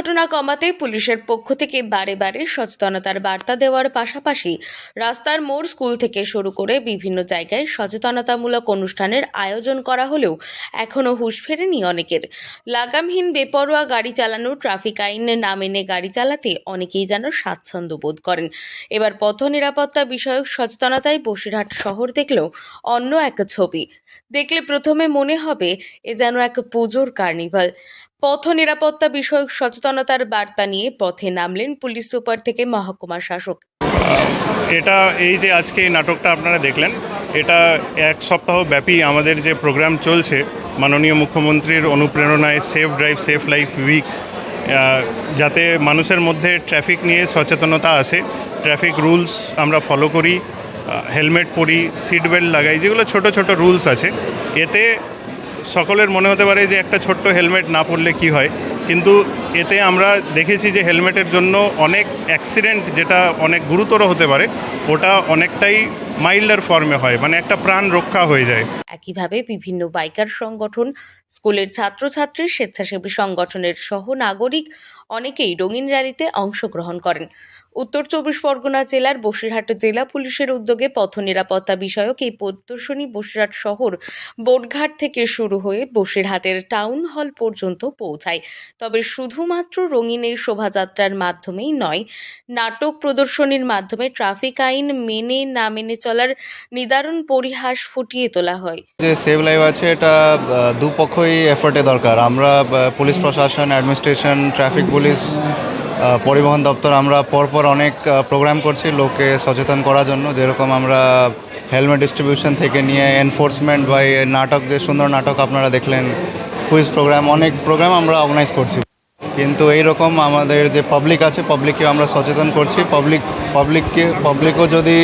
দুর্ঘটনা কমাতে পুলিশের পক্ষ থেকে বারে বারে সচেতনতার বার্তা দেওয়ার পাশাপাশি রাস্তার মোড়, স্কুল থেকে শুরু করে বিভিন্ন জায়গায় সচেতনতামূলক অনুষ্ঠানের আয়োজন করা হলেও এখনও হুঁশ ফেরেনি অনেকের। লাগামহীন বেপরোয়া গাড়ি চালানো, ট্রাফিক আইন না মেনে গাড়ি চালাতে অনেকেই যেন স্বাচ্ছন্দ্য বোধ করেন। এবার পথ নিরাপত্তা বিষয়ক সচেতনতায় বসিরহাট শহর দেখলেও অন্য এক ছবি। দেখলে প্রথমে মনে হবে এ যেন এক পুজোর কার্নিভাল। পথ নিরাপত্তা বিষয়ক সচেতনতার বার্তা নিয়ে পথে নামলেন পুলিশ সুপার থেকে মহকুমা শাসক। এটা এই যে আজকে এই নাটকটা আপনারা দেখলেন, এটা এক সপ্তাহ ব্যাপী আমাদের যে প্রোগ্রাম চলছে মাননীয় মুখ্যমন্ত্রীর অনুপ্রেরণায় safe drive safe life week, যাতে মানুষের মধ্যে ট্রাফিক নিয়ে সচেতনতা আসে, ট্রাফিক রুলস আমরা ফলো করি, হেলমেট পরি, সিট বেল্ট লাগাই, যেগুলো ছোট ছোট রুলস আছে। এতে সকলের মনে হতে পারে যে একটা ছোট্ট হেলমেট না পরলে কি হয়, কিন্তু এতে আমরা দেখেছি যে হেলমেটের জন্য অনেক অ্যাক্সিডেন্ট, যেটা অনেক গুরুতর হতে পারে, ওটা অনেকটাই মাইল্ডার ফর্মে হয়, মানে একটা প্রাণ রক্ষা হয়ে যায়। একইভাবে বিভিন্ন বাইকার সংগঠন, স্কুলের ছাত্রছাত্রী, স্বেচ্ছাসেবী সংগঠনের সহ নাগরিক অনেকেই রঙিন র্যালিতে অংশগ্রহণ করেন। উত্তর চব্বিশ পরগনা জেলার বসিরহাট জেলা পুলিশের উদ্যোগে পথ নিরাপত্তা বিষয়ক এই প্রদর্শনী বসিরহাট শহর বোটঘাট থেকে শুরু হয়ে বসিরহাটের টাউন হল পর্যন্ত পৌঁছায়। তবে শুধুমাত্র রঙিন এই শোভাযাত্রার মাধ্যমেই নয়, নাটক প্রদর্শনীর মাধ্যমে ট্রাফিক আইন মেনে না মেনে চলার নিদারুণ পরিহাস ফুটিয়ে তোলা হয়। যে সেভ লাইফ আছে, এটা দুপক্ষই এফোর্টে দরকার। আমরা পুলিশ প্রশাসন, অ্যাডমিনিস্ট্রেশন, ট্রাফিক পুলিশ, পরিবহন দপ্তর, আমরা পরপর অনেক প্রোগ্রাম করছি লোককে সচেতন করার জন্য। যেরকম আমরা হেলমেট ডিস্ট্রিবিউশন থেকে নিয়ে এনফোর্সমেন্ট বা নাটক, যে সুন্দর নাটক আপনারা দেখলেন, কুইজ প্রোগ্রাম, অনেক প্রোগ্রাম আমরা অর্গানাইজ করছি। কিন্তু এইরকম আমাদের যে পাবলিক আছে, পাবলিককে আমরা সচেতন করছি। পাবলিকও যদি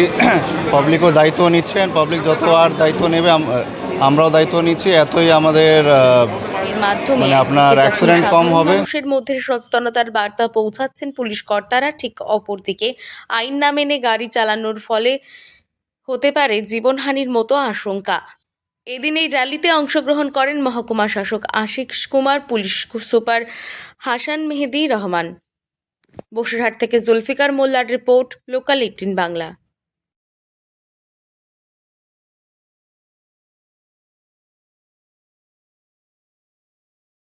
পাবলিকও দায়িত্ব নিচ্ছেন, পাবলিক যত আর দায়িত্ব নেবে আমরাও দায়িত্ব নিচ্ছি, এতই আমাদের মাধ্যমে আপনার অ্যাক্সিডেন্ট কম হবে। মানুষের মধ্যে সচেতনতার বার্তা পৌঁছাচ্ছেন পুলিশ কর্তারা, ঠিক অপরদিকে আইন না মেনে গাড়ি চালানোর ফলে হতে পারে জীবনহানির মতো আশঙ্কা। এদিন এই র্যালিতে অংশগ্রহণ করেন মহকুমা শাসক আশিক কুমার, পুলিশ সুপার হাসান মেহেদি রহমান। বসিরহাট থেকে জুলফিকার মোল্লার রিপোর্ট, লোকাল 18 বাংলা।